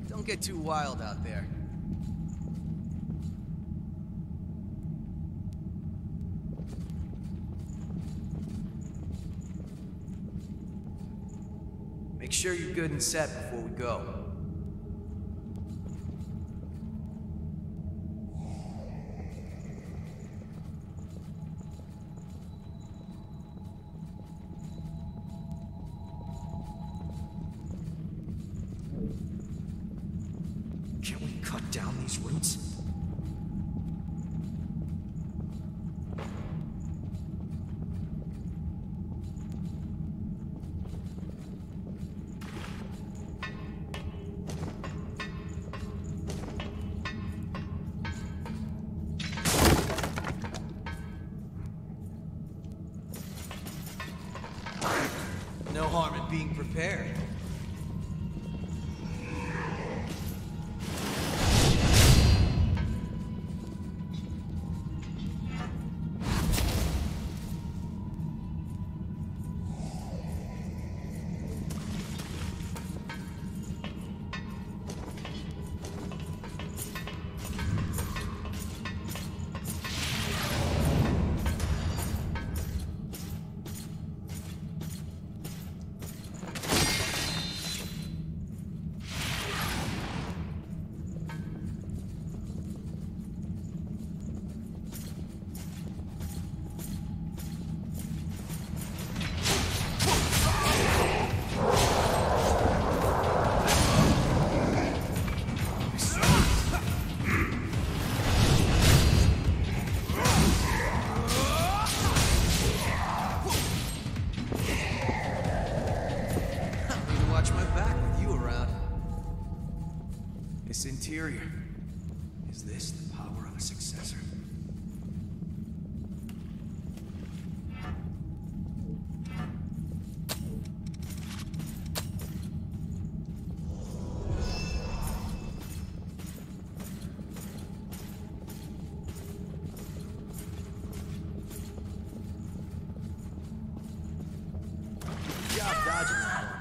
Don't get too wild out there. Make sure you're good and set before we go. Can't we cut down these roots? No harm in being prepared. This interior. Is this the power of a successor? Good job dodging that one.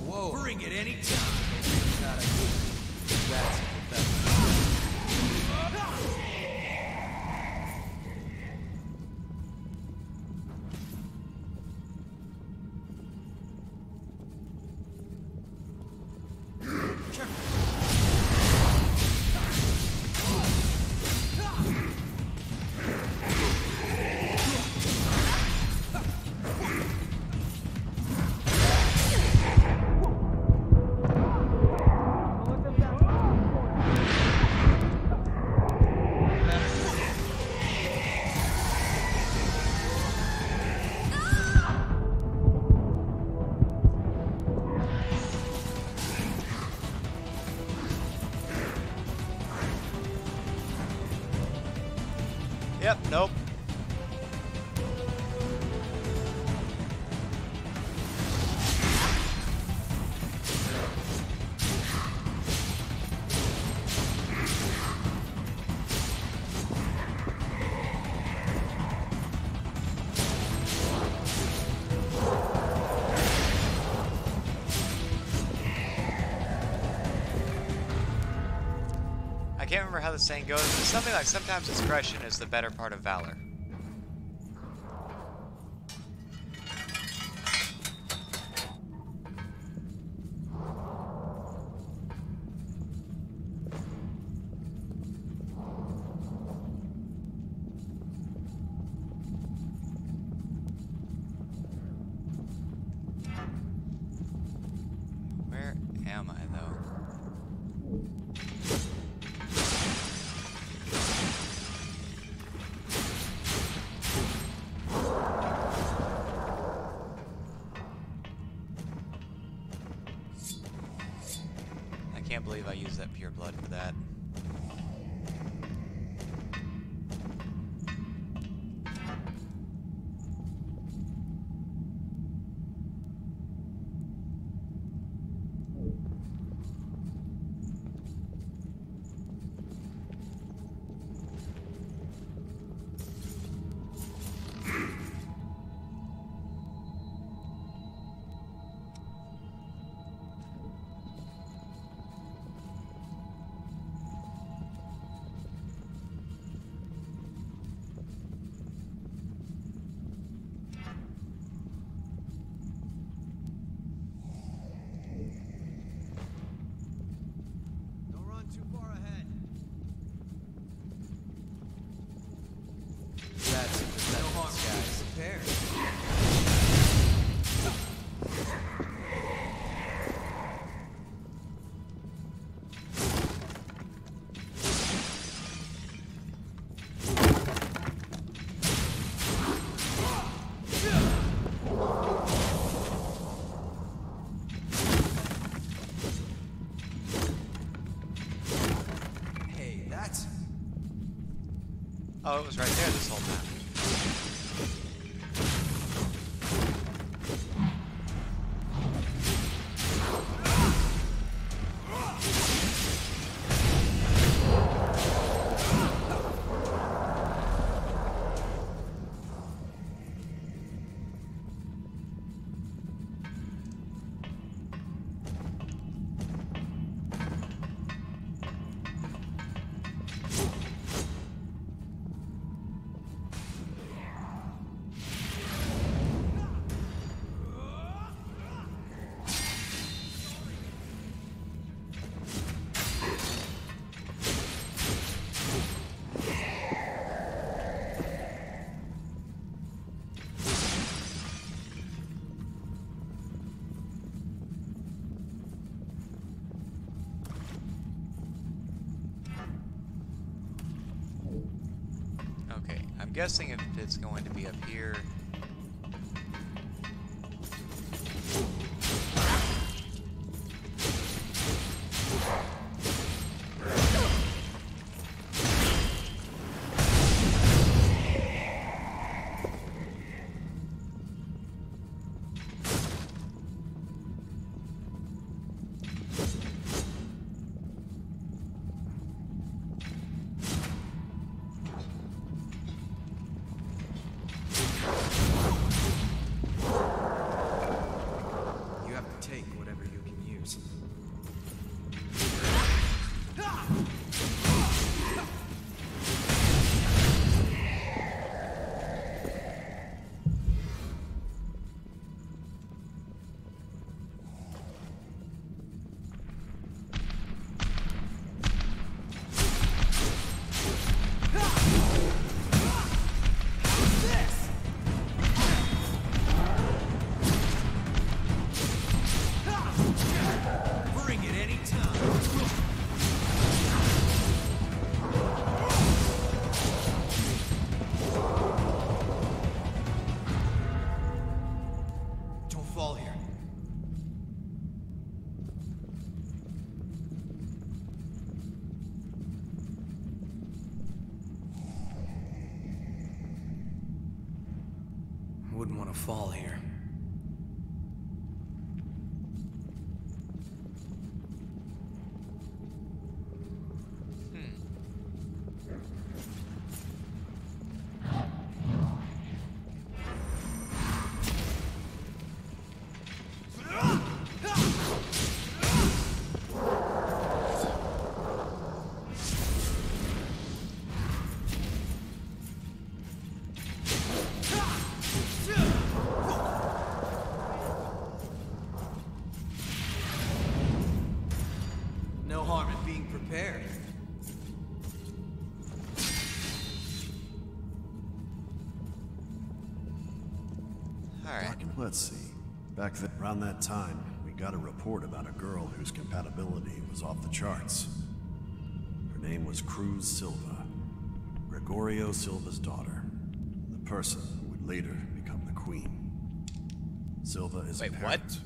Whoa. Bring it anytime. God, I hate that's pathetic. Yep, nope. I can't remember how the saying goes, but it's something like sometimes discretion is the better part of valor. Where am I, though? I can't believe I used that pure blood for that. Too far ahead. That's no harm, guys. Prepare. Hey, That's... Oh, it was right there this whole time. Okay, I'm guessing if it's going to be up here. Wouldn't want to fall here. No harm in being prepared. Alright. Let's see. Back then, around that time, we got a report about a girl whose compatibility was off the charts. Her name was Cruz Silva, Gregorio Silva's daughter, the person who would later become the queen. Silva is a parent. What?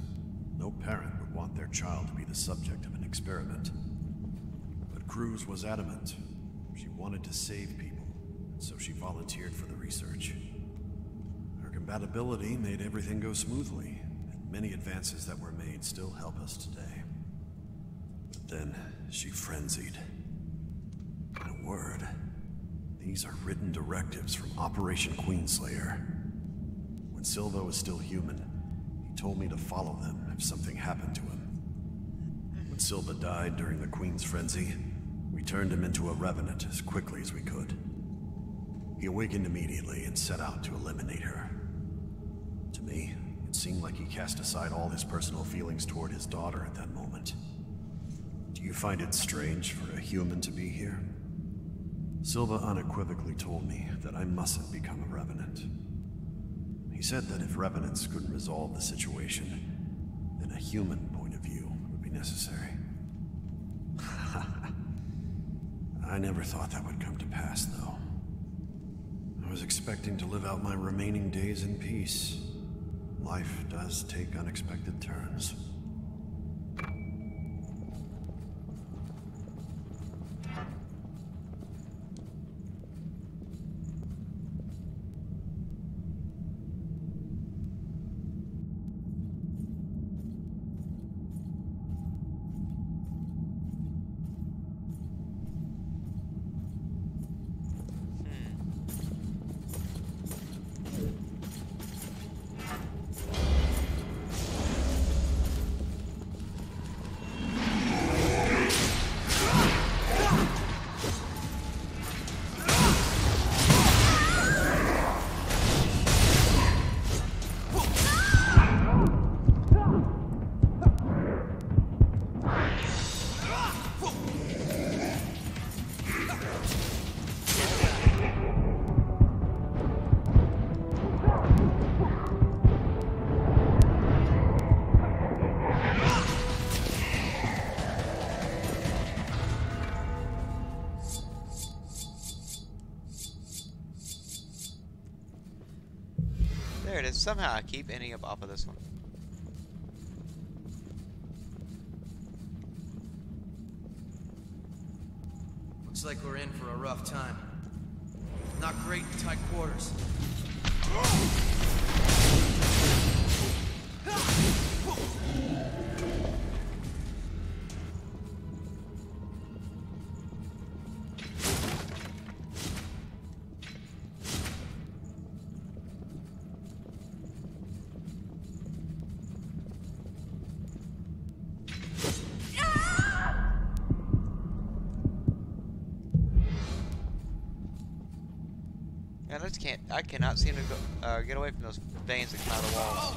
No parent would want their child to be the subject of an experiment. But Cruz was adamant. She wanted to save people, so she volunteered for the research. Her compatibility made everything go smoothly, and many advances that were made still help us today. But then, she frenzied. In a word, these are written directives from Operation Queenslayer. When Silva was still human, he told me to follow them if something happened to him. When Silva died during the Queen's frenzy, we turned him into a revenant as quickly as we could. He awakened immediately and set out to eliminate her. To me, it seemed like he cast aside all his personal feelings toward his daughter at that moment. Do you find it strange for a human to be here? Silva unequivocally told me that I mustn't become a revenant. He said that if revenants couldn't resolve the situation, then a human point of view would be necessary. I never thought that would come to pass, though. I was expecting to live out my remaining days in peace. Life does take unexpected turns. There it is. Somehow I keep ending up off of this one. Looks like we're in for a rough time. Not great in tight quarters. I cannot seem to go, get away from those veins that come out of the walls.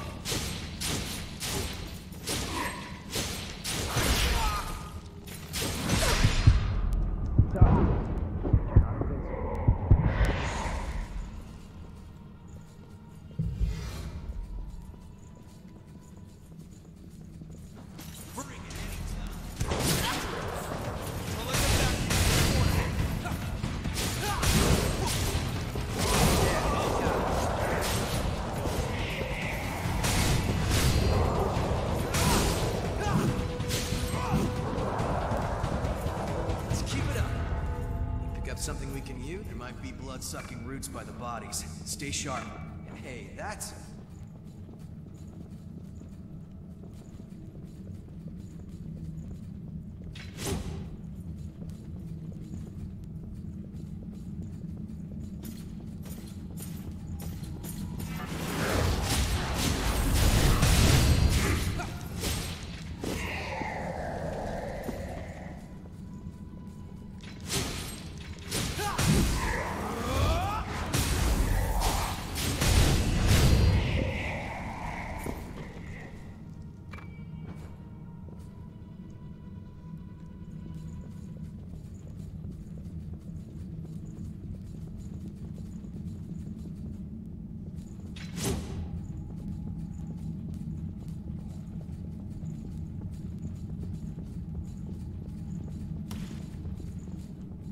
Something we can use? There might be blood-sucking roots by the bodies. Stay sharp. Hey, that's it.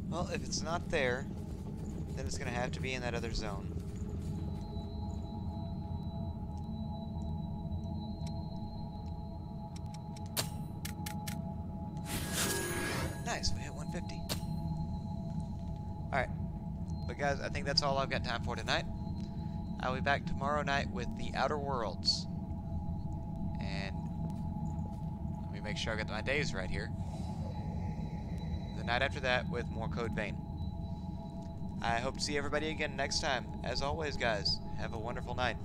Well, if it's not there, then it's gonna have to be in that other zone. Nice, we hit 150. Alright. But guys, I think that's all I've got time for tonight. I'll be back tomorrow night with the Outer Worlds. And let me make sure I got my days right here. The night after that with more Code Vein. I hope to see everybody again next time. As always, guys, have a wonderful night.